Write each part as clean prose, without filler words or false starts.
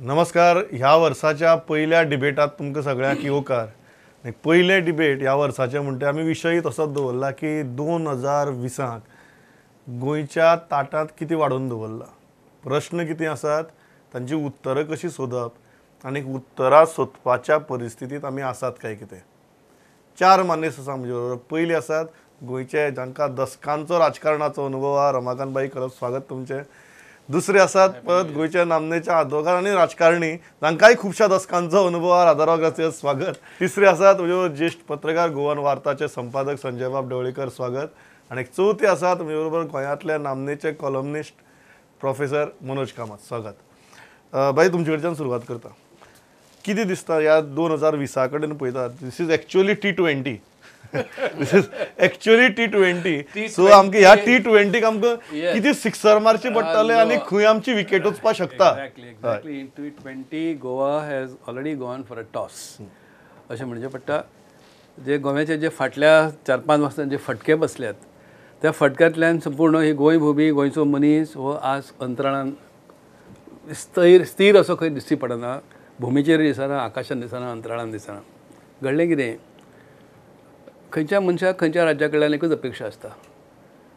नमस्कार. ह्या वर्साच्या पहिल्या डिबेटात तुमकां सगळ्यांक येवकार. पहिले डिबेट ह्या वर्साचे म्हणटा आमी विशय तसोच दवरला की 2020 गोंयच्या ताटांत कितें वाडोवन दवरला. प्रश्न कितें आसात, तांची उत्तरां कशी सोदप आनी उत्तरां सोदपाच्या परिस्थितींत आमी आसात काय कितें. 4 मानेस आसा म्हणजे बरोबर. पयली आसात गोंयचे जांकां दशकांचो राजकारणाचो अनुभव आहा, रमाकांत बाई खरंच स्वागत तुमचें. दुसरे आसात परत गोंयच्या नामनेच्या आदवोगाद आनी राजकारणी जांकांय खुबश्या दशकांचो अनुभव आहा, राजाराव स्वागत. तिसरे आसात म्हणजे ज्येष्ठ पत्रकार गोवन वार्ताचे संपादक संजय बाब ढवळीकर स्वागत. आनी चवथे आसात म्हणजे बरोबर गोंयांतले नामनेचे कॉलमनिस्ट प्रोफेसर मनोज कामत स्वागत. बाई तुमचे कडच्यान सुरवात करता. कितें दिसता ह्या 2020 कडेन पळयतात, this is actually T20. This is actually T20. So आमकां ह्या T20 आमकां किती सिक्सर मारची पडटले आनी खंय आमची विकेट वचपाक शकता. Exactly in T20 Goa has already gone for a toss अशें म्हणचें पडटा. जे गोव्याचे जे फाटल्या 4-5 वर्सां जे फटके बसल्यात त्या फटक्यांतल्यान संपूर्ण ही गोंय भुमी गोंयचो मनीस हो आज अंतराळान स्थिर असो खंय दिसची पडना. भुमीचेर दिसना, आकाशान दिसना, अंतराळान दिसना. घडलें कितें, खंयच्या मनशाक खंयच्या राज्या कडल्यान एकूच अपेक्षा आसता,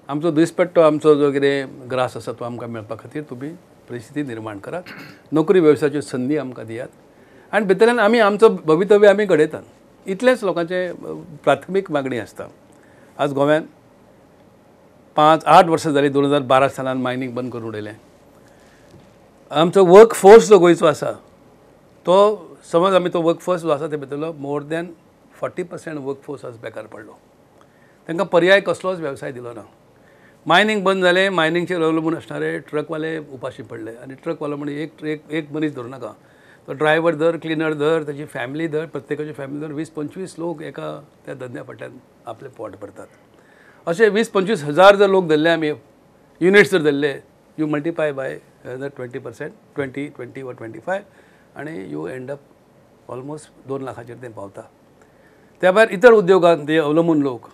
आमचो दिसपट्टो आमचो जो कितें ग्रास आसा तो आमकां मेळपा खातीर तुमी परिस्थिती निर्माण करात, नोकरी वेवसायाच्यो संदी आमकां दियात आनी भितरल्यान आमी आमचो भवितव्य आमी घडयतात. इतलेंच लोकांचे प्राथमीक मागणी आसता. आज गोव्यान 5-8 वर्सां जालीं 2012 सालान मायनींग बंद करून उडयलें. आमचो वर्क फोर्स जो गोंयचो आसा तो समज आमी तो वर्क फोर्स जो आसा ते भितरलो मोर दॅन 40% वर्क फोर्स आज बेकार पडलो. तांकां पर्याय कसलोच वेवसाय दिलो ना. मायनींग बंद जालें, मायनींगचेर अवलंबून आसणारे ट्रकवाले उपाशी पडले आनी ट्रकवालो म्हणजे एक मनीस धरूं नाका, तो ड्रायव्हर धर, क्लिनर धर, ताची फॅमिली धर, प्रत्येकाची फॅमिली धर, 20-25 लोक एका त्या धंद्या फाटल्यान आपलें पोट भरतात. अशे 20-25 हजार जर लोक धरले आमी, युनिट्स जर धरले, यू मल्टिपाय बाय 20%, 20 वा 25 आनी यू एंड अप ऑलमोस्ट 2 लाखाचेर तें पावता. त्या भायर इतर उद्योगांत ते अवलंबून लोक.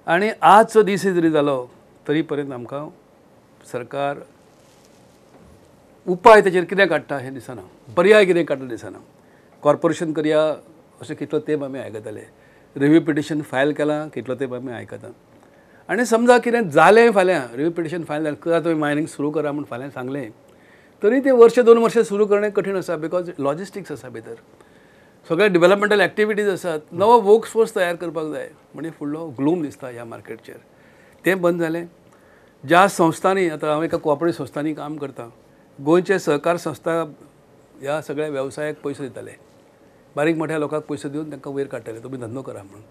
आनी आजचो दीस जरी जालो तरी पर्यंत आमकां सरकार उपाय ताचेर कितें काडटा हें दिसना, पर्याय कितें काडटा दिसना. कॉर्पोरेशन करया अशें कितलो तेंप आमी आयकताले, रिव्यू पिटिशन फायल केलां कितलो तेंप आमी आयकता. आनी समजा कितें जालें फाल्यां रिव्यू पिटिशन फायल जालें, तुमी मायनींग सुरू करा म्हूण फाल्यां सांगलें, तरी तें 1-2 वर्सां सुरू करणें कठीण आसा. बिकॉज लॉजिस्टिक्स आसा भितर, सगळे डेव्हलपमेंटल एक्टिविटीज आसात, नवो वर्क फोर्स तयार करपाक जाय. म्हणजे फुडलो ग्लूम दिसता ह्या मार्केटचेर. तें बंद जालें. ज्या संस्थांनी, आतां हांव एका कोऑपरेटीव संस्थांनी काम करता, गोंयचे सहकार संस्था ह्या सगळ्या वेवसायाक पयशे दिताले, बारीक मोठ्या लोकांक पयशे दिवन तांकां वयर काडटाले, तुमी धंदो करा म्हणून.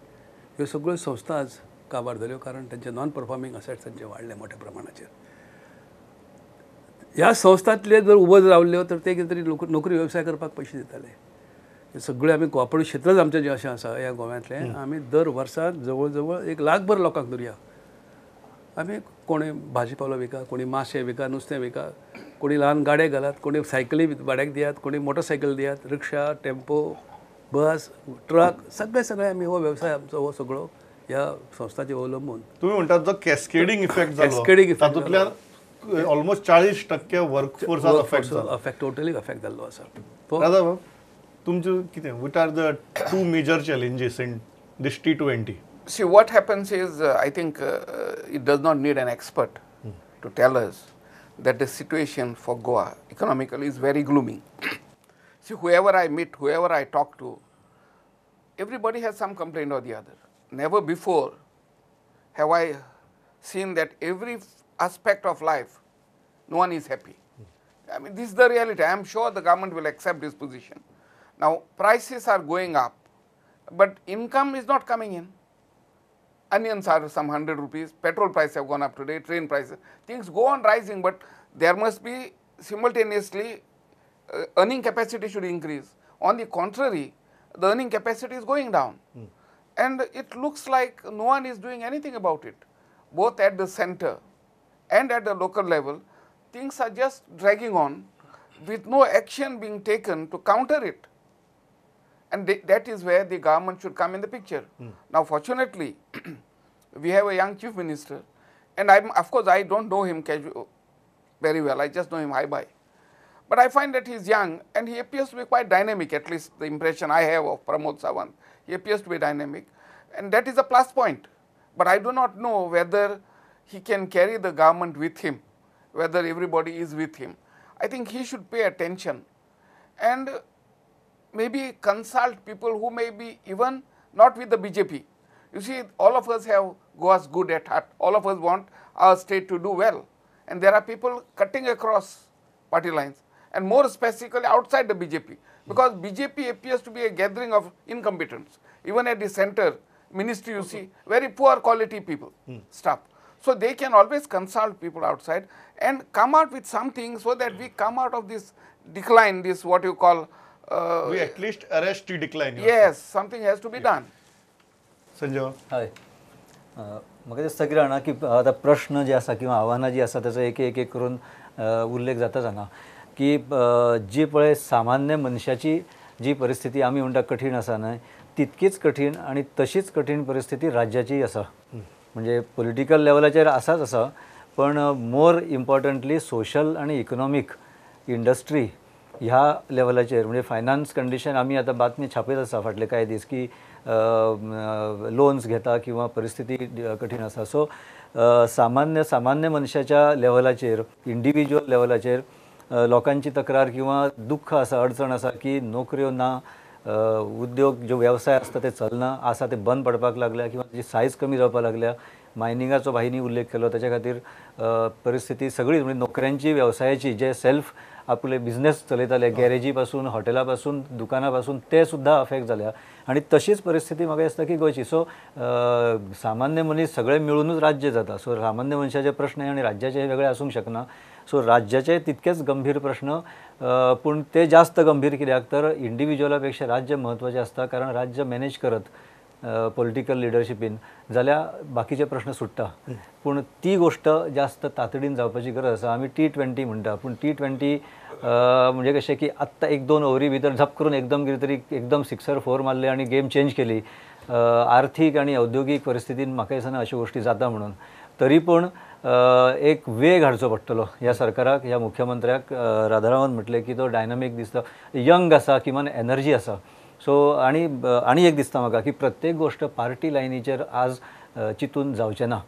ह्यो सगळ्यो संस्था आज काबार जाल्यो, कारण तांचे नॉन परफॉर्मिंग असेट्स तांचे वाडले मोठ्या प्रमाणाचेर. ह्या संस्थांतले जर उबो रावल्ल्यो तर ते कितें तरी नोकरी वेवसाय करपाक पयशे दिताले. हे सगळे आमी कोऑपरेटीव क्षेत्रच आमचें जें अशें आसा ह्या गोव्यांतलें, आमी दर वर्साक जवळ जवळ 1 लाखभर लोकांक धरया. आमी कोणी भाजी पावलो विका, कोणी माशें विका, नुस्तें विका, कोणी ल्हान गाडे घालात, कोणी सायकली भाड्याक दियात, कोणी मोटरसायकल दियात, रिक्षा, टेम्पो, बस, ट्रक, सगळे आमी हो वेवसाय आमचो हो सगळो ह्या संस्थांचेर अवलंबून. तुम्ही म्हणटात जो कॅस्केडिंग इफेक्ट जालो, कॅस्केडिंग इफेक्ट तातूंतल्यान ऑलमोस्ट 40% वर्कफोर्साक अफेक्ट टोटली अफेक्ट जाल्लो आसा. राधा बाब, तुमचें कितें, what are the 2 major challenges in this T20? See, what happens is, I think it does not need an expert to tell us that the situation for Goa economically is very gloomy. See, whoever I meet, whoever I talk to, everybody has some complaint or the other. Never before have I seen that every aspect of life, no one is happy. I mean, this is the reality. I am sure the government will accept this position. Now, prices are going up, but income is not coming in. Onions are some 100 rupees, petrol prices have gone up today, train prices, things go on rising, but there must be simultaneously earning capacity should increase. On the contrary, the earning capacity is going down. And it looks like no one is doing anything about it. Both at the center and at the local level, things are just dragging on with no action being taken to counter it. And that is where the government should come in the picture. Now, fortunately, we have a young chief minister, and of course, I don't know him very well. I just know him high by. But I find that he's young and he appears to be quite dynamic, at least the impression I have of Pramod Sawant. He appears to be dynamic, and that is a plus point. But I do not know whether he can carry the government with him, whether everybody is with him. I think he should pay attention and maybe consult people who may be even not with the BJP. You see, all of us have Goa's good at heart. All of us want our state to do well. And there are people cutting across party lines, and more specifically outside the BJP, because BJP appears to be a gathering of incompetents. Even at the center ministry, you see very poor quality people, staff. So they can always consult people outside and come out with something so that we come out of this decline, this what you call. We at least arrest the decline. Yes, something has to be done. Sanjay हय म्हाका दिसता कितें जाणा की आतां प्रश्न जे आसा किंवा आव्हानां जी आसा ताचो एक एक करून उल्लेख जाताच हांगा की जी पळय सामान्य मनशाची जी परिस्थिती आमी म्हणटा कठीण आसा न्हय तितकीच कठीण आनी तशीच कठीण परिस्थिती राज्याची आसा म्हणजे पॉलिटिकल लेवलाचेर आसाच आसा पण मोर इम्पॉर्टंटली सोशल आनी इकॉनॉमीक इंडस्ट्री ह्या लेवलाचेर म्हणजे फायनान्स कंडिशन आमी आतां बातमी छापयत आसा फाटले कांय दीस की लोन्स घेता किंवा परिस्थिती कठीण आसा सो सामान्य मनशाच्या लेवलाचेर इंडिविज्युअल लेवलाचेर लोकांची तक्रार किंवा दुख्ख आसा अडचण आसा की नोकऱ्यो ना उद्योग जो व्यवसाय आसता ते चलना आसा ते बंद पडपाक लागल्या किंवा ताची सायज कमी जावपाक लागल्या मायनिंगाचो भाईनी उल्लेख केलो त्याच्या खातीर परिस्थिती सगळी म्हणजे नोकऱ्यांची व्यवसायाची जे सेल्फ आपले बिझनेस चलयताले गॅरेजी पासून हॉटेला पासून दुकाना पासून ते सुद्धा अफेक्ट जाल्या आणि तशीच परिस्थिती म्हाका दिसता की गोंयची सो सामान्य मनीस सगळे मिळूनच राज्य जाता सो सामान्य मनशाचे प्रश्न आणि राज्याचे वेगळे आसूंक शकना सो राज्याचे तितकेच गंभीर प्रश्न पूण ते जास्त गंभीर कित्याक तर इंडिविज्युअला पेक्षा राज्य महत्वाचें आसता कारण राज्य मॅनेज करत पॉलिटिकल लिडरशिपीन जाल्यार बाकीचे प्रश्न सुट्टा पूण ती गोष्ट जास्त तातडीन जावपाची गरज आसा आमी T20 म्हणटा पूण T20 म्हणजे कशें की आत्तां 1-2 ओव्हरी भितर झप करून एकदम कितें तरी एकदम 6-4 मारले आनी गेम चेंज केली आर्थीक आनी औद्योगीक परिस्थितीन म्हाका दिसना अश्यो गोश्टी जाता म्हणून तरी पूण एक वेग हाडचो पडटलो ह्या सरकाराक ह्या मुख्यमंत्र्याक राधारामन म्हटलें की तो डायनामीक दिसता यंग आसा किमान एनर्जी आसा सो आनी एक दिसता म्हाका की प्रत्येक गोष्ट पार्टी लायनीचेर आज चिंतून जावचें ना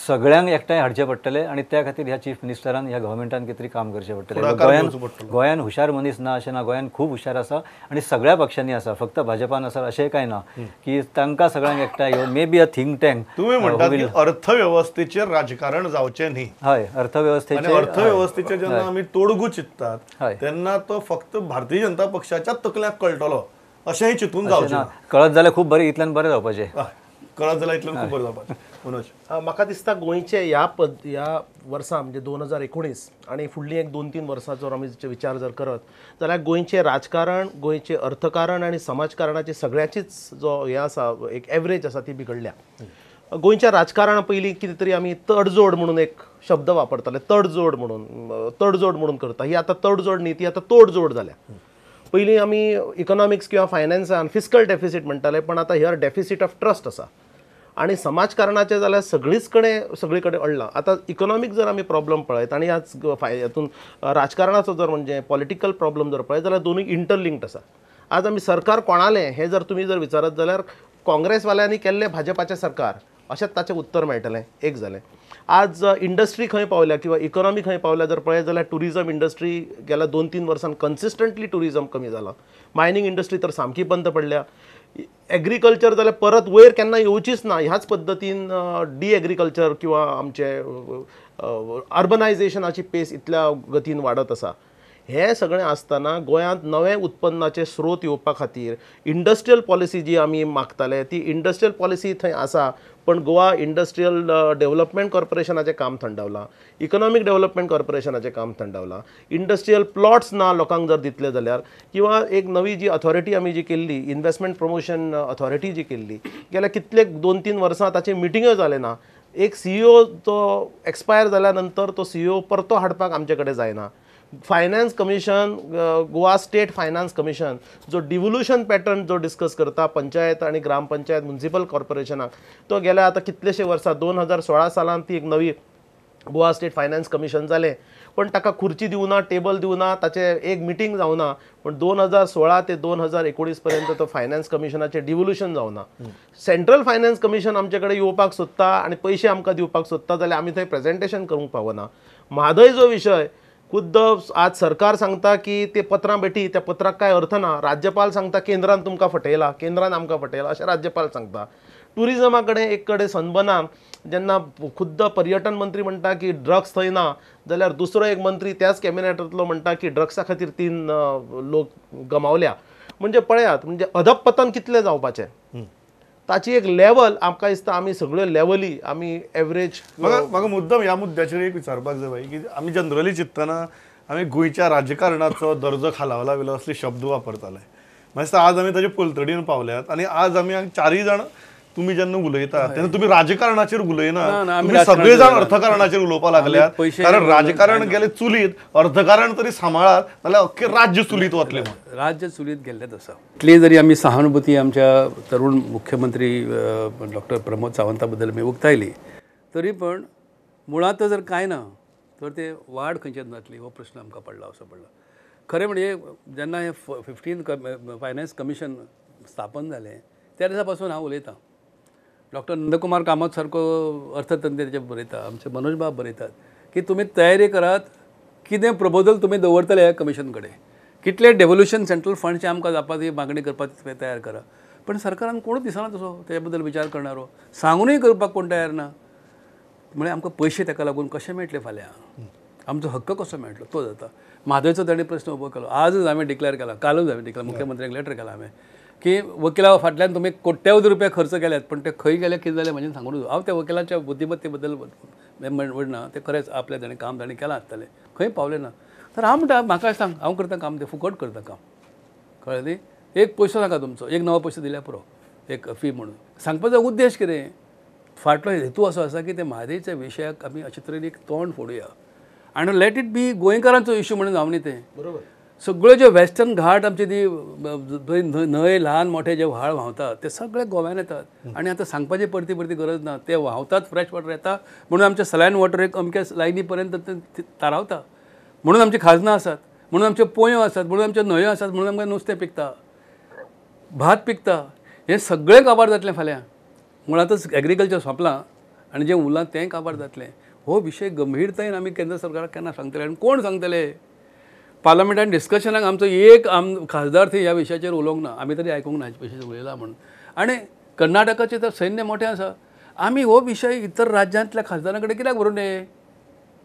सगळ्यांक एकठांय हाडचें पडटलें आनी त्या खातीर ह्या चीफ मिनिस्टरान ह्या गव्हर्मेंटान कितें तरी काम करचें पडटलें गोंयान हुशार मनीस ना अशें ना गोंयान खूब हुशार आसा आनी सगळ्या पक्षांनी आसा फक्त भाजपान आसा अशें कांय ना की तांकां सगळ्यांक एकठांय येवन may be a think tank तुम्ही म्हणटात की अर्थवेवस्थेचेर राजकारण जावचें न्ही हय अर्थवेवस्थेचेर जेन्ना आमी तोडगो चिंततात तेन्ना तो फक्त भारतीय जनता पक्षाच्याच तकल्याक कळटलो अशेंय चिंतून जावचें कळत जाल्यार खूब बरें इतल्यान बरें जावपाचें कळत जाल्यार इतल्यान खूब बरें जावपाचें मनोज म्हाका दिसता गोंयचे ह्या वर्सा म्हणजे 2019 आणि फुडलीं एक 2-3 वर्सां जर आमी विचार जर करत जाल्यार गोंयचें राजकारण गोंयचें अर्थकारण आनी समाजकारणाची सगळ्याचीच जो हे आसा एक एवरेज आसा ती बिगडल्या गोंयच्या राजकारणा पयलीं कितें तरी आमी तडजोड म्हणून एक शब्द वापरताले तडजोड म्हणून करता ही आतां तडजोड न्ही ती आतां तोडजोड जाल्या पयलीं आमी इकॉनॉमिक्स किंवा फायनान्सान फिस्कल डेफिसीट म्हणटाले पण आतां हियर डेफिसीट ऑफ ट्रस्ट आसा आणि समाजकारणाचे जाल्यार सगळी कडेन अडलां आतां इकॉनॉमीक जर आमी प्रॉब्लम पळयत आनी आज हातून राजकारणाचो जर म्हणजे पॉलिटिकल प्रॉब्लम जर पळयत जाल्यार दोनूय इंटरलिंक्ड आसा आज आमी सरकार कोणालें हें जर तुमी जर विचारत जाल्यार काँग्रेसवाल्यांनी केल्लें भाजपाचें सरकार अशेंच ताचें उत्तर मेळटलें एक जालें आज इंडस्ट्री खंय पावल्या किंवा इकॉनॉमी खंय पावल्या जर पळयत जाल्यार टुरिजम इंडस्ट्री गेल्या 2-3 वर्सान कन्सिस्टंटली टुरिजम कमी जाला मायनींग इंडस्ट्री तर सामकी बंद पडल्या एग्रीकल्चर जाल्यार परत वयर केन्ना येवचीच ना ह्याच पद्दतीन एग्रीकल्चर किंवा आमचे अर्बनायझेशनाची पेस इतल्या गतीन वाडत आसा हे सगळें आसतना गोंयांत नवे उत्पन्नाचे स्रोत येवपा खातीर इंडस्ट्रियल पॉलिसी जी आमी मागताले ती इंडस्ट्रियल पॉलिसी थंय आसा पण गोवा इंडस्ट्रियल डेव्हलपमेंट कॉर्पोरेशनाचें काम थंडावलां इकॉनॉमीक डेव्हलपमेंट कॉर्पोरेशनाचें काम थंडावलां इंडस्ट्रियल प्लॉट्स ना लोकांक जर दितले जाल्यार किंवा एक नवी जी अथॉरिटी आमी जी केल्ली इन्व्हेस्टमेंट प्रमोशन अथॉरिटी जी केल्ली गेल्या कितलेक 2-3 वर्सां ताचे मिटिंग्यो जाले ना एक CEO तो एक्सपायर जाल्या नंतर तो CEO परतो हाडपाक आमचे कडेन जायना finance commission Goa state finance commission जो डिवोल्यूशन पॅटर्न जो डिस्कस करता पंचायत आणि ग्रामपंचायत म्युनिसिपल कॉर्पोरेशनाक तो गेल्या आतां कितलेशे वर्सां 2016 सालांत ती एक नवी गोवा स्टेट फायनान्स कमिशन जालें पण ताका खुर्ची दिवना, टेबल दिवना, ताचे एक मिटींग जावना. पण 2016 ते 2019 पर्यंत तो फायनान्स कमिशनाचे डिव्होल्युशन जावना. सेंट्रल फायनान्स कमिशन आमचे कडेन येवपाक सोदता आनी पयशे आमकां दिवपाक सोदता जाल्यार आमी थंय प्रेझेंटेशन करूंक पावना. म्हादय जो विशय खुद्द आज सरकार सांगता की ते पत्रां बेटी, त्या पत्राक काय अर्थ ना. राज्यपाल सांगता केंद्रान तुमकां फटयला, केंद्रान आमकां फटयला अशें राज्यपाल सांगता. टुरिजमा कडेन एक कडेन सनबर्नाक जेन्ना खुद्द पर्यटन मंत्री म्हणटा की ड्रग्स थंय ना, जाल्यार दुसरो एक मंत्री त्याच कॅबिनेटांतलो म्हणटा की ड्रग्सा खातीर 3 लोक गमावल्या. म्हणजे पळयात, म्हणजे अधपतन कितलें जावपाचें ताची एक लेवल आमकां दिसता. आमी सगळ्यो लेवली आमी एवरेज. म्हाका मुद्दम ह्या मुद्द्याचेर एक विचारपाक जाय की आमी जनरली चिंततना आमी गोंयच्या राजकारणाचो दर्जो खालावला वेलो असले शब्द वापरताले. म्हाका दिसता आज आमी ताचे पलतडीन पावल्यात आनी आज आमी 4 जाण तुम्ही जेन्ना उलयता तेन्ना तुम्ही राजकारणाचेर उलयना, तुम्ही सगळे जाण अर्थकारणाचेर उलोवपाक लागल्यात. कारण राजकारण गेले चुलीत, अर्थकारण तरी सांबाळात जाल्यार अख्खें राज्य चुलीत वतलें. राज्य चुलीत गेल्लेच आसा. इतली जरी आमी सहानुभूती आमच्या तरुण मुख्यमंत्री डॉक्टर प्रमोद सावंता बद्दल आमी उक्तायली, तरी पण मुळात जर कांय ना तर ते वाड खंयच्यान जातली हो प्रश्न आमकां पडला असो पडला. खरें म्हणजे जेन्ना हे 15 फायनान्स कमिशन स्थापन जालें त्या दिसा पासून हांव उलयतां. डॉक्टर नंदकुमार कामत सारको अर्थतंत्रेचे बरयता, आमचे मनोज बाब बरयतात की तुमी तयारी करात, कितें प्रपोजल तुमी दवरतले ह्या कमिशन कडेन, कितले डेव्होल्युशन सेंट्रल फंडचे आमकां जावपाची मागणी करपाची तयार करा. पण सरकारान कोणूच दिसना तसो त्या बद्दल विचार करणारो, सांगूनय करपाक कोण तयार ना. म्हणजे आमकां पयशे ताका लागून कशे मेळटले फाल्यां, आमचो हक्क कसो मेळटलो तो जाता. म्हादयचो ताणें प्रश्न उबो केलो. आजच हांवें डिक्लेअर केला, कालूच हांवें डिक्लेअर मुख्यमंत्र्याक लेटर केला हांवें की वकिला फाटल्यान तुमी कोट्यावधी रुपया खर्च केल्यात पण ते खंय गेले कितें जालें म्हणजे सांगून हांव त्या वकिलाच्या बुद्धिमत्ते बद्दल म्हणना. ते खरेंच आपलें ताणें काम ताणें केलां आसतलें, खंय पावलें ना. तर हांव म्हणटा म्हाका सांग, हांव करता काम, ते फुकट करता काम, कळ्ळें न्ही. एक पयसो नाका तुमचो, एक नवो पयसो दिल्यार पुरो, एक फी म्हणून. सांगपाचो उद्देश कितें, फाटलो हेतू असो आसा की ते म्हादयच्या विशयाक आमी अशे तरेन एक तोंड फोडुया आनी लेट इट बी गोंयकारांचो इश्यू म्हणून जावं न्ही तें. बरोबर. सगळ्यो जे वेस्टर्न घाट आमचे ती न्हंय ल्हान मोठे जे व्हाळ व्हांवतात ते सगळे गोव्यान येतात आनी आतां सांगपाची परती गरज ना. ते व्हांवतात, फ्रेश वॉटर येता म्हणून आमचे सलायन वॉटर एक अमक्या लायनी पर्यंत ते तारावता. म्हणून आमची खाजनां आसात, म्हणून आमच्यो पोंयो आसात, म्हणून आमच्यो न्हंयो आसात, म्हणून आमकां नुस्तें पिकता, भात पिकता. हें सगळें काबार जातलें फाल्यां. मुळातच एग्रीकल्चर सोंपलां आनी जें उरलां तेंय काबार जातलें. हो विशय गंभीरतायेन आमी केंद्र सरकाराक केन्ना सांगतले आनी कोण सांगतले. पार्लमेंटान डिस्कशनाक आमचो एक खासदार थंय ह्या विशयाचेर उलोवंक ना. आमी तरी आयकूंक ना हेचे पयशे उलयला म्हणून. आनी कर्नाटकाचें तर सैन्य मोठें आसा. आमी हो विशय इतर राज्यांतल्या खासदारां कडेन कित्याक व्हरून नये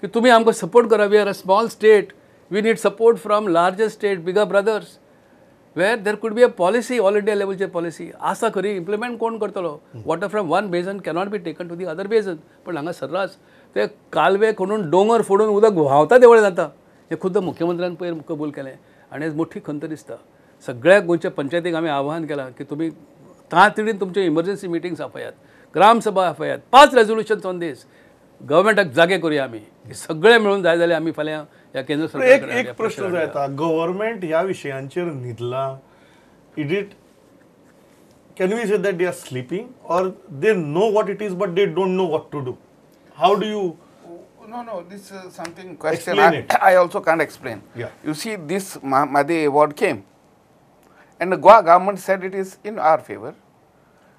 की तुमी आमकां सपोर्ट करा. We are a small state, we need support from larger state, bigger brothers, where there could be a policy, all India लेवलची पॉलिसी आसा खरी. इम्प्लिमेंट कोण करतलो. Water from one basin cannot be taken to the other basin. पण हांगा सर्रास ते कालवे खणून डोंगर फोडून उदक व्हांवता देवळे जाता. हे खुद्द मुख्यमंत्र्यान पयर कबूल केलें आनी मोठी खंत दिसता. सगळ्या गोंयच्या पंचायतीक आमी आवाहन केलां की तुमी तातडीन तुमचे इमर्जन्सी मिटींग्स आपयात, ग्रामसभा आपयात, 5 रेजोल्युशन्स ऑन दीस. गव्हर्मेंटाक जागे करुया आमी, सगळे मेळून जाय जाल्यार आमी फाल्यां ह्या केंद्र सरकाराक एक प्रश्न जो येता, गव्हर्मेंट ह्या विशयांचेर न्हिदला. Can we say that they are sleeping or they know what it is but they don't know what to do. How do you? No, this is something question Explain it. I also can't explain. Yeah. You see, this Madey award came, and the Goa government said it is in our favor.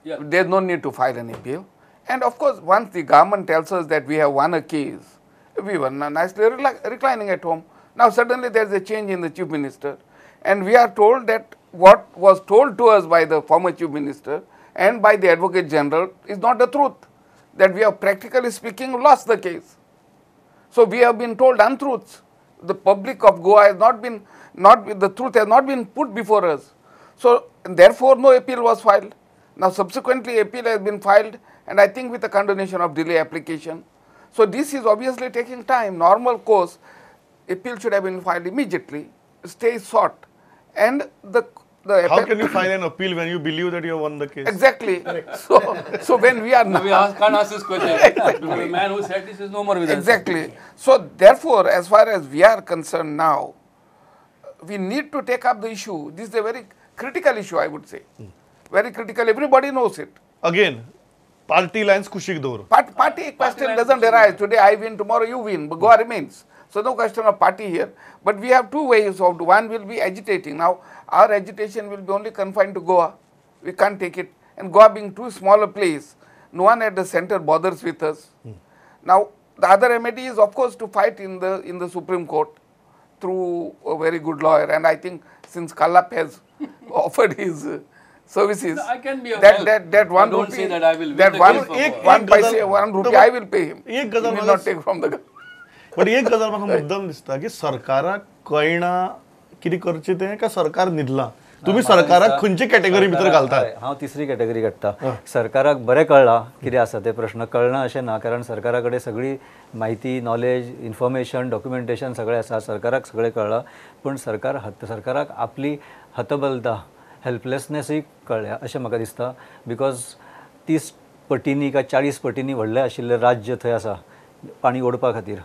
Yeah. There's no need to file an appeal. And of course, once the government tells us that we have won a case, we were nicely reclining at home. Now suddenly there's a change in the chief minister, and we are told that what was told to us by the former chief minister and by the advocate general is not the truth. That we have practically speaking lost the case. So we have been told untruths. The public of Goa has the truth has not been put before us. So therefore no appeal was filed. Now subsequently appeal has been filed, and I think with a condonation of delay application. So this is obviously taking time. Normal course, appeal should have been filed immediately, stay sought, and How can you file an appeal when you believe that you have won the case? Exactly. So when we are now, can't ask this question. The man who said this is no more with us. exactly. So therefore, as far as we are concerned now, we need to take up the issue. This is a very critical issue, I would say. Very critical. Everybody knows it. Again, party lines kushik dor. Party question doesn't arise. Today I win, tomorrow you win, but Goa remains. So no question of party here, but we have two ways of, one will be agitating. Now our agitation will be only confined to Goa. We can't take it, and Goa being too small a place, no one at the center bothers with us. Now the other remedy is of course to fight in the Supreme Court through a very good lawyer, and I think since Kallap has offered his services, I can be of help. that one I don't rupee, say that I will win that the one, case for one Goa. paise, 1 rupee I will pay him. He एक गजाल will मला not take from the government. पण एक गजाल म्हाका मुद्दम दिसता की सरकाराक कळना कितें करचें तें काय सरकार न्हिदलां तुम्ही सरकाराक खंयचे कॅटेगरी भितर घालतात हांव तिसरी कॅटेगरी काडटा सरकाराक बरें कळ्ळां कितें आसा तें प्रश्न कळना अशें ना कारण सरकारा कडेन सगळी म्हायती नॉलेज इन्फॉर्मेशन डॉक्युमेंटेशन सगळें आसा सरकाराक सगळें कळ्ळां पण सरकाराक आपली हतबलता हेल्पलेसनेसूय कळ्ळ्या अशें म्हाका दिसता बिकॉज 30 पटींनी काय 40 पटींनी व्हडलें आशिल्लें राज्य थंय आसा पाणी ओडपा खातीर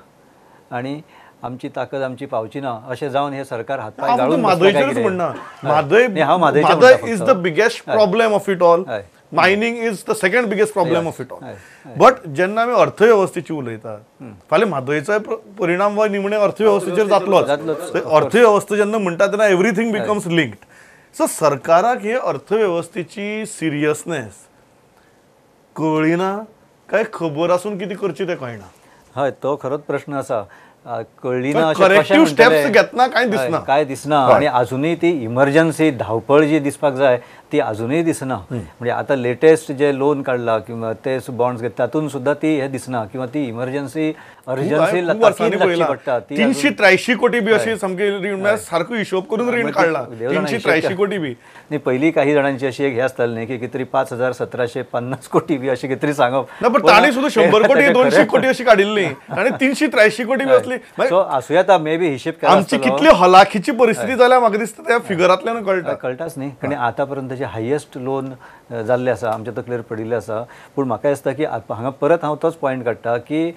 आनी आमची ताकद आमची पावची ना अशें जावन हे सरकार हातपाय हांव घालून म्हादयचेरच म्हणना Mhadei Mhadei is the biggest problem of it all mining is the second biggest problem of it all but जेन्ना आमी अर्थवेवस्थेची उलयतात फाल्यां म्हादयचो परिणाम वा निमणे अर्थवेवस्थेचेर जातलोच अर्थवेवस्था जेन्ना म्हणटा तेन्ना एवरीथींग बिकम्स लिंक्ड सो सरकाराक हे अर्थवेवस्थेची सिरियसनेस कळिना काय खबर आसून कितें करचें तें कळना हय तो खरोच प्रश्न आसा कळली ना करेक्टिव्ह स्टेप्स घेतना काय दिसना काय दिसना आणि अजूनही ती इमर्जन्सी धावपळ जी दिसपाक जाय ती अजूनही दिसना म्हणजे आता लेटेस्ट जे लोन काढला किंवा ते बॉन्ड्स घेत तातून सुद्धा ती हे दिसना किंवा ती इमर्जन्सी अर्जन्सी लागची पडटा 383 कोटी बी अशी सामकी रीण सारको हिशोब करून रीण काढला 383 कोटी बी नाही पहिली काही जणांची अशी एक हे असताली न्ही की कितरी 5,1750 कोटी बी अशी कितरी सांगप ना पण ताणी सुद्धा 100 कोटी 200 कोटी अशी काढिल्ली आणि 383 कोटी बी असली सो असू येता मे बी हिशेब आमची कितली हलाखीची परिस्थिती जाल्या म्हाका दिसता त्या फिगरांतल्यान कळटा कळटाच न्ही कारण आतापर्यंत जे हायेस्ट लोन जाल्ले आसा आमच्या तकलेर पडिल्ले आसा पूण म्हाका दिसता की हांगा परत हांव तोच पॉयंट काडटा की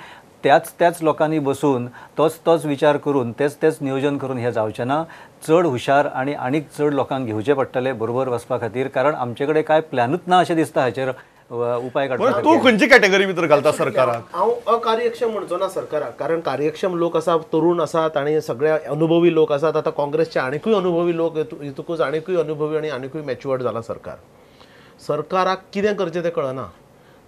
त्याच लोकांनी बसून तोच विचार करून तेच नियोजन करून हे जावचें ना चड हुशार आणि आनीक चड लोकांक घेवचे पडटले बरोबर वचपा खातीर कारण आमचे कडेन काय प्लॅनूच ना अशें दिसता हाचेर उपाय काडपाक तूं खंयची कॅटेगरी भितर घालता सरकाराक हांव अकार्यक्षम म्हणचो ना सरकाराक कारण कार्यक्षम लोक आसा तरुण आसात आणि सगळे अनुभवी लोक आसात आता काँग्रेसचे आनीकूय अनुभवी लोक हितूकूच आनीकूय अनुभवी आणि आनीकूय मॅच्युअर्ड जाला सरकाराक कितें करचें तें कळना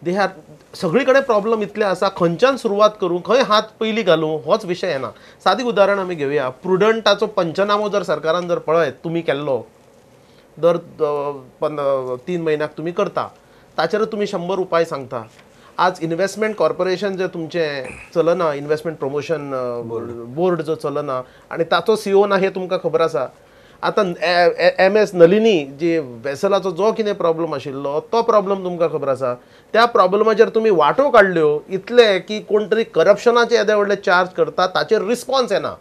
दे हॅव सगळी कडेन प्रॉब्लम इतले आसा खंयच्यान सुरवात करूं खंय हात पयलीं घालूं होच विशय येना सादी उदाहरण आमी घेवया प्रुडंटाचो पंचनामो जर सरकारान जर पळयत तुमी केल्लो दर 3 म्हयन्याक तुमी करता ताचेर तुमी 100 उपाय सांगता आज इन्व्हेस्टमेंट कॉर्पोरेशन जे तुमचें चलना इन्व्हेस्टमेंट प्रमोशन बोर्ड जो चलना आनी ताचो सीओ ना हें तुमकां खबर आसा आतां MS नलिनी जी वेसलाचो जो कितें प्रॉब्लम आशिल्लो तो प्रॉब्लम तुमकां खबर आसा त्या प्रॉब्लमाचेर तुमी वाटो काडल्यो इतले की कोण तरी करप्शनाचे येदे व्हडले चार्ज करता ताचेर रिस्पॉन्स येना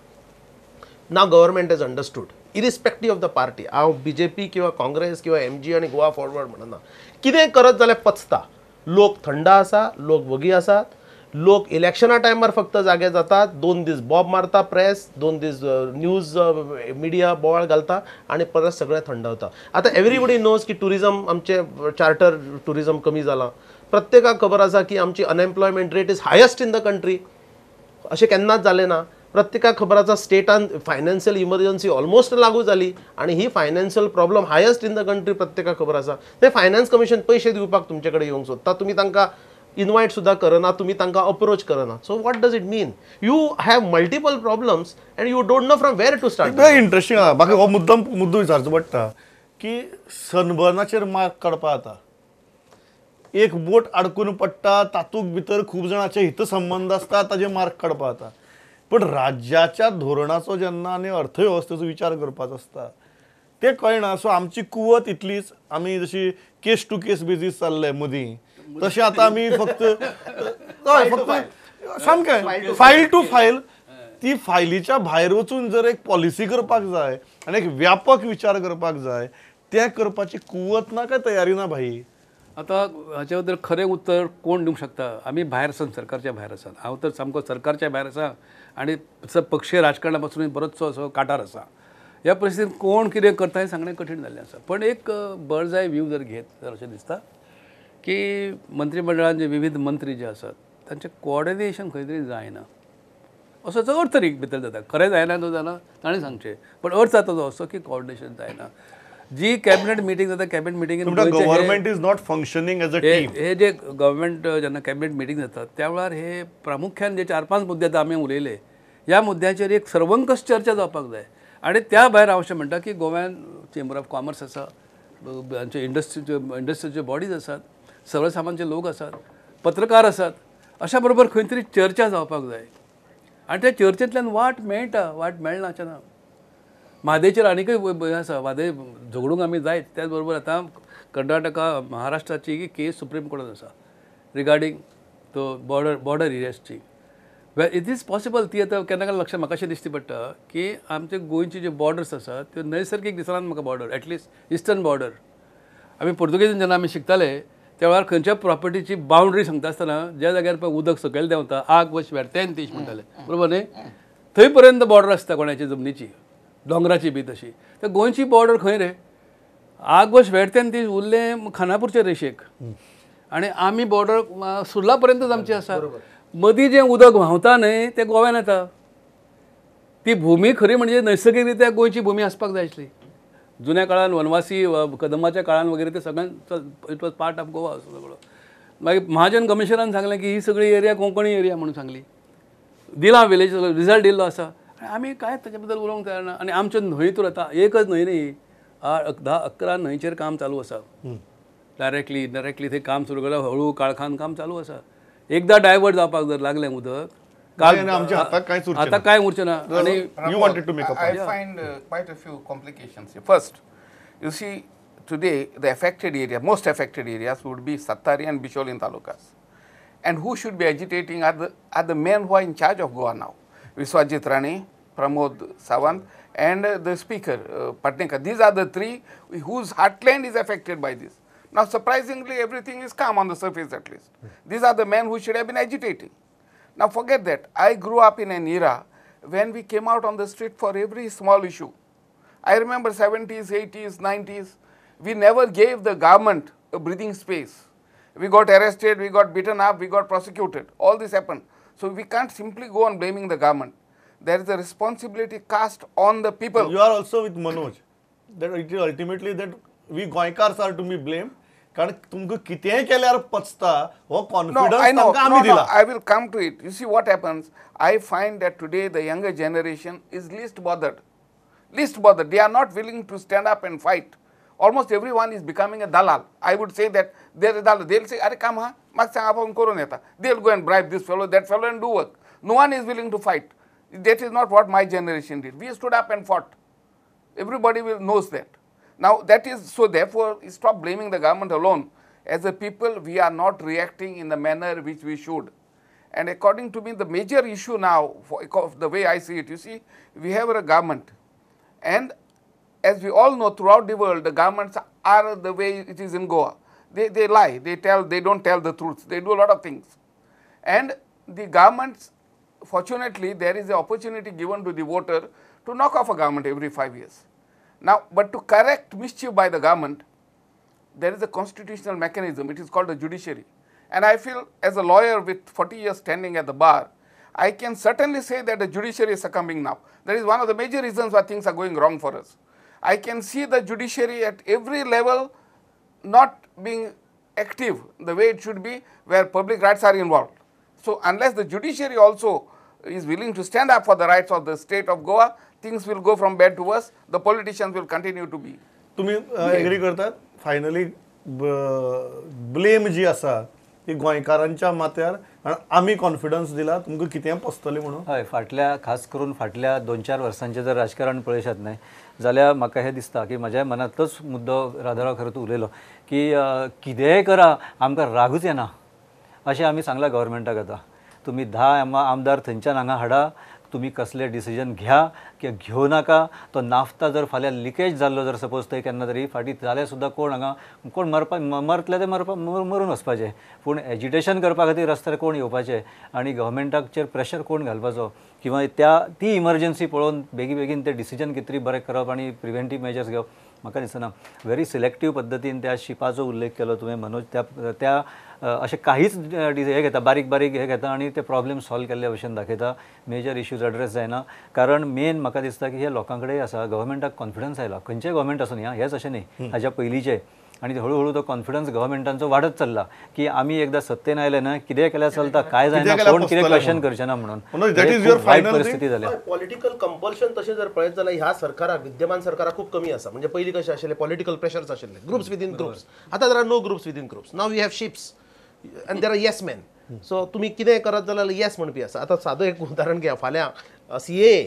ना government is understood irrespective of the party हांव BJP किंवा काँग्रेस किंवा MG आनी गोवा फॉरवर्ड म्हणना कितें करत जाल्यार पचता लोक थंड आसा लोक वगी आसात लोक इलेक्शना टायमार फक्त जागे जातात 2 दीस बॉब मारता प्रेस 2 दीस न्यूज मिडिया बोवाळ घालता आणि परत सगळें थंडावता आतां एवरीबडी नोज की टुरिजम आमचे चार्टर टुरिजम कमी जाला प्रत्येकाक खबर आसा की आमची unemployment rate is highest in the country अशें केन्नाच जालें ना प्रत्येकाक खबर आसा स्टेटान फायनान्शियल इमर्जन्सी ऑलमोस्ट लागू जाली आणि ही financial problem highest in the country प्रत्येकाक खबर आसा ते फायनान्स कमिशन पयशे दिवपाक तुमचे कडेन येवंक सोदता तुमी तांकां इन्वायट सुद्धा करना तुम्ही तांकां अप्रोच करना so what does it mean you have multiple problems and you don't know from where to start very interesting आहा म्हाका हो मुद्दो विचारचो पडटा की सनबर्नाचेर मार्क काडपा जाता एक बोट अडकून पडटा तातूंत भितर खूब जाणांचे हितसंबंध आसता ताजे मार्क काडपा जाता पण राज्याच्या धोरणाचो जेन्ना आनी अर्थवेवस्थेचो विचार करपाचो आसता ते कळना सो आमची कुवत इतलीच आमी जशी केस टू केस बेजीस चालले मदीं तशें आतां आमी फक्त सामकें फायल टू फायल ती फायलीच्या भायर वचून जर एक पॉलिसी करपाक जाय आनी एक व्यापक विचार करपाक जाय तें करपाची कुवत ना काय तयारी ना भाई आता हाचे बद्दल खरें उत्तर कोण दिवंक शकता आमी भायर आसात सरकारच्या भायर आसात हांव तर सामको सरकारच्या भायर आसा आनी पक्षीय राजकारणा पासून बरोचसो असो कांठार आसा ह्या परिस्थितींत कोण कितें करता हें सांगणें कठीण जाल्लें आसा पण एक बर्ड्स आय व्यू जर घेत तर अशें दिसता की मंत्रिमंडळान जे विविध मंत्री जे आसात तांचें कोऑर्डिनेशन खंय तरी जायना असो जो अर्थ भितर जाता खरें जायना न्हू जाल्यार ताणें सांगचें पण अर्थ जाता तो असो की कोऑर्डिनेशन जायना जी कॅबिनेट मिटींग जाता कॅबिनेट मिटींगेन government is not functioning as a team. हे जे गव्हर्मेंट जेन्ना कॅबिनेट मिटींग जाता त्या वेळार हे प्रामुख्यान जे 4-5 मुद्दे आतां आमी उलयले ह्या मुद्द्याचेर एक सर्वंकश चर्चा जावपाक जाय आनी त्या भायर हांव अशें म्हणटा की गोव्यान चेंबर ऑफ कॉमर्स आसा आमचे इंडस्ट्रीचे बॉडीज आसात सर्वसामान्य लोक आसात पत्रकार आसात अशा बरोबर खंय तरी चर्चा जावपाक जाय आनी त्या चर्चेंतल्यान वाट मेळटा वाट मेळनाचें ना म्हादेचेर आनीकय हें आसा म्हादे झगडूंक आमी जायत त्याच बरोबर आतां कर्नाटका महाराष्ट्राची केस सुप्रीम कोर्टान आसा रिगार्डींग तो बॉर्डर एरियाजची इट इज पॉसिबल ती आतां केन्ना केन्ना लक्षांत म्हाका अशें दिश्टी पडटा की आमचे गोंयचे जे बॉर्डर्स आसात त्यो नैसर्गीक दिसनात म्हाका बॉर्डर एटलिस्ट इस्टर्न बॉर्डर आमी पुर्तुगेजीन जेन्ना आमी शिकताले त्या वेळार खंयच्या प्रॉपर्टीची बाउंड्री सांगता आसतना ज्या जाग्यार पळय उदक सकयल देंवता आग वच वेरतेन तीश म्हणटाले बरोबर न्ही थंय पर्यंत बॉर्डर आसता कोणाची जमनीची दोंगराची बी तशी तर गोंयची बॉर्डर खंय रे आग वच वेरतेन ती उरलें खानापूरचे रेशेक आनी आमी बॉर्डर सुर्ला पर्यंतच आमची आसा मदीं जें उदक व्हांवता न्हय तें गोव्यान येता ती भुमी खरी म्हणजे नैसर्गीक रित्या गोंयची भुमी आसपाक जाय आसली जुन्या काळान वनवासी कदंबाच्या काळान वगैरे ते सगळ्यां it was part of Goa असो सगळो मागीर महाजन कमिशनान सांगलें की ही सगळी एरिया कोंकणी एरिया म्हणून सांगली दिला विलेज रिजल्ट दिल्लो आसा आमी कांय ताचे बद्दल उलोवंक तयार ना आनी आमच्यो न्हंयतूर आतां एकच न्हंय न्ही 10-11 न्हंयचेर काम चालू आसा डायरेक्टली थंय काम सुरू केलां हळू काळखान काम चालू आसा एकदां डायवर्ट जावपाक जर लागलें उदक आतां कांय उरचें ना आनी You wanted to make a point. I find quite a few complications here. First, you see, today the affected area, most affected areas would be Sattari and Bisholin talukas. And who should be agitating are the men who are in charge of Goa now. Viswajit Rane, Pramod Sawant and the speaker, Patnekar. These are the three whose heartland is affected by this. Now surprisingly everything is calm on the surface at least. These are the men who should have been agitating. Now forget that. I grew up in an era when we came out on the street for every small issue. I remember 70s, 80s, 90s. We never gave the government a breathing space. We got arrested, we got beaten up, we got prosecuted. All this happened. So we can't simply go on blaming the government. There is a responsibility cast on the people. You are also with Manoj. That it is ultimately that we Goinkars are to be blamed. कारण तुमकां कितेंय केल्यार पचता हो confidence तांकां आमी दिला. I will come to it. You see what happens. I find that today the younger generation is least bothered. They are not willing to stand up and fight. Almost everyone is becoming a dalal. I would say that they are dalal. They'll say, "Are come ha, mag sang apon koron yeta." They'll go and bribe this fellow, that fellow, and do work. No one is willing to fight. That is not what my generation did. We stood up and fought. Everybody knows that. Now that is so. Therefore, stop blaming the government alone. As a people, we are not reacting in the manner which we should. And according to me, the major issue now, the way I see it, you see, we have a government, and as we all know, throughout the world, the governments are the way it is in Goa. They lie. They don't tell the truth. They do a lot of things, and the governments. Fortunately, there is an opportunity given to the voter to knock off a government every 5 years. Now, but to correct mischief by the government, there is a constitutional mechanism. It is called the judiciary. And I feel, as a lawyer with 40 years standing at the bar, I can certainly say that the judiciary is succumbing now. That is one of the major reasons why things are going wrong for us. I can see the judiciary at every level not being active the way it should be, where public rights are involved. So unless the judiciary also is willing to stand up for the rights of the state of Goa, things will go from bad to worse. The politicians will continue to be. तुम्ही agree करतात finally blame जी आसा ती गोंयकारांच्या माथ्यार आनी आमी confidence दिला तुमकां कितें पसतलें म्हणून. हय खास करून फाटल्या 2-4 वर्सांचें जर राजकारण पळयशात न्हय जाल्यार म्हाका हें दिसता की म्हज्या मनांतलोच मुद्दो राजाराव खरो तूं उलयलो की कितेंय करा आमकां रागूच येना अशें आमी सांगलां गव्हर्मेंटाक आतां. तुमी 10 आमदार थंयच्यान हांगा हाडा, तुम्ही कसले डिसिजन घ्या किंवा घेवं नाका. तो नाफ्ता जर फाल्यां लिकेज जाल्लो जर सपोज थंय केन्ना तरी फाटीं जाल्यार सुद्दां कोण हांगा कोण मरतले ते मरून वचपाचें, पूण एजिटेशन करपा खातीर रस्त्यार कोण येवपाचें आनी गव्हर्मेंटाचेर प्रेशर कोण घालपाचो किंवा ती इमर्जन्सी पळोवन बेगीन ते डिसिजन कितें तरी बरें करप आनी प्रिव्हेंटीव मेजर्स घेवप म्हाका दिसना व्हेरी सिलेक्टीव पद्दतीन त्या शिपाचो उल्लेख केलो तुवें मनोज त्या अशें काहीच हे घेता बारीक बारीक हे घेता आनी ते प्रॉब्लेम सॉल्व केल्ल्या भशेन दाखयता मेजर इश्यूज एड्रेस जायना कारण मेन म्हाका दिसता की हे लोकां कडेन आसा गव्हर्मेंटाक कॉन्फिडन्स आयला खंयचेय गव्हर्मेंट आसूं न्ही हेच अशें न्ही हाज्या पयलींचे आणि हळूहळू तो कॉन्फिडन्स गव्हर्मेंटांचो वाडत चल्ला की आमी एकदा सत्तेन आयले ना कितें केल्यार चलता काय जायना कोण कितें क्वेश्चन करचे ना म्हणून वायट परिस्थिती जाल्या पॉलिटिकल कंपल्शन तशें जर पळयत जाल्यार ह्या सरकाराक विद्यमान सरकाराक खूप कमी आसा म्हणजे पयलीं कशें आशिल्लें पॉलिटिकल प्रेशर्स आशिल्ले ग्रुप्स विदीन ग्रुप्स आतां there are no groups within groups now we have ships and there are yes man so तुमी कितें करत जाल्यार येस म्हणपी आसा आतां सादो एक उदाहरण घेया फाल्यां CAA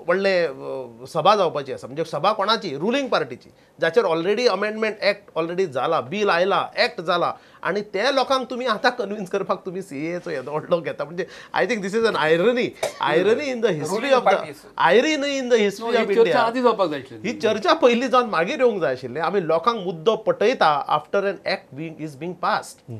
व्हडले सभा जावपाची आसा म्हणजे सभा कोणाची रुलींग पार्टीची जाचेर ऑलरेडी अमेंडमेंट एक्ट ऑलरेडी जाला बील आयला एक्ट जाला आणि त्या लोकांक तुम्ही आता कन्विन्स करपाक तुम्ही CAAचो येदो व्हडलो घेता म्हणजे I think this is an irony in the history of the irony in the history of India आधी जावपाक जाय आशिल्ली. ही चर्चा पयली जावन मागीर येवंक जाय आशिल्लें आमी लोकांक मुद्दो पटयता after an act being passed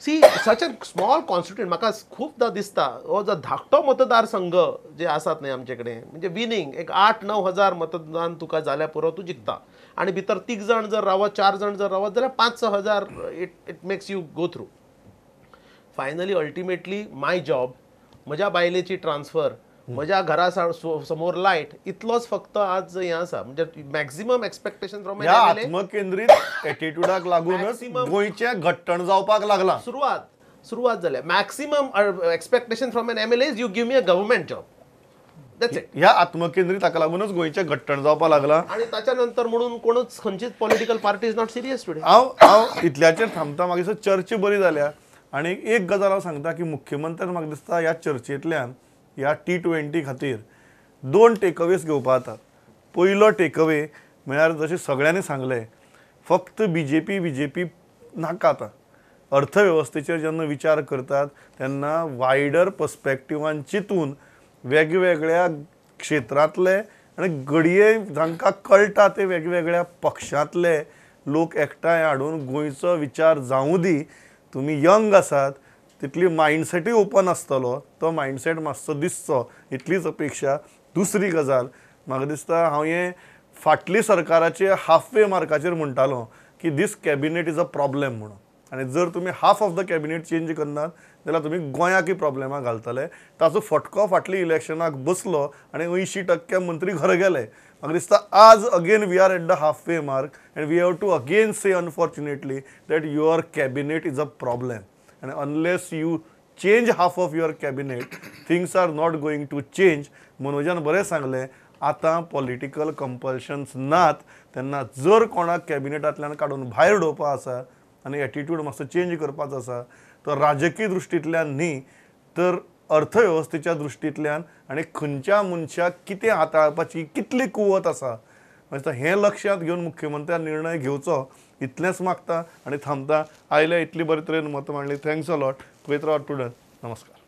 see such a small constituent म्हाका खूबदां दिसता हो जो धाकटो मतदारसंघ जे आसात न्ही आमचे कडेन म्हणजे विनींग एक 8-9 हजार मतदान तुका जाल्यार पुरो तूं जिखता आनी भितर 3 जाण जर रावत 4 जाण जर रावत जाल्यार 5-6 हजार it makes you go through finally ultimately my job म्हज्या बायलेची ट्रान्सफर म्हज्या घरा समोर लायट इतलोच फक्त आज हें आसा म्हणजे मॅक्झिमम एक्सपेक्टेशन फ्रॉम ह्या आत्मकेंद्रीत एटिट्यूडाक लागूनच गोंयचें घट्टण जावपाक लागला. सुरवात जाल्या maximum expectation from an MLA is you give me a government job that's it. ह्या आत्मकेंद्रीत ताका लागूनच गोंयचें घट्टण जावपाक लागला. आणि त्याच्या नंतर म्हणून कोणूच खंयचीच political party is not serious today. हांव इतल्याचेर थांबता म्हाका दिसता चर्चा बरी जाल्या आनी एक गजाल हांव सांगता की मुख्यमंत्र्यान म्हाका दिसता ह्या चर्चेंतल्यान ह्या T20 खातीर 2 टेकअवेज घेवपा जातात. पयलो टेकअवे म्हळ्यार जशें सगळ्यांनी सांगलें फक्त BJP नाका आतां अर्थवेवस्थेचेर जेन्ना विचार करतात तेन्ना वायडर पर्स्पेक्टिवान चिंतून वेगवेगळ्या क्षेत्रांतले आनी घडये जांकां कळटा ते वेगवेगळ्या पक्षांतले लोक एकठांय हाडून गोंयचो विचार जावूं दी. तुमी यंग आसात तितली मायंडसेटूय ओपन आसतलो तो मायंडसेट मातसो दिसचो इतलीच अपेक्षा. दुसरी गजाल म्हाका दिसता हांव हें फाटली सरकाराचे हाफवे मार्काचेर म्हणटालो की दीस कॅबिनेट इज अ प्रॉब्लेम म्हणून आनी जर तुमी half of the cabinet change करनात जाल्यार तुमी गोंयाकय प्रॉब्लेमाक घालतले. ताचो फटको फाटली इलेक्शनाक बसलो आनी 80% मंत्री घरा गेले. म्हाका दिसता आज again we are at the halfway mark and we have to again say unfortunately that your cabinet is a problem. And unless you change half of your cabinet, things are not going to change. मनोजान बरें सांगलें आतां political compulsions नात तेन्ना जर कोणाक कॅबिनेटांतल्यान काडून भायर उडोवपा आसा आनी एटिट्यूड मातसो चेंज करपाचो आसा तो राजकीय दृश्टींतल्यान न्ही तर अर्थवेवस्थेच्या दृश्टींतल्यान आनी खंयच्या मनशाक कितें हाताळपाची कितली कुवत आसा म्हणजे हें लक्षांत घेवन मुख्यमंत्र्यान निर्णय घेवचो इतलेंच मागता आनी थांबता. आयले इतली बरे तरेन मत मांडली. Thanks a lot. Pavitra Tudan. नमस्कार.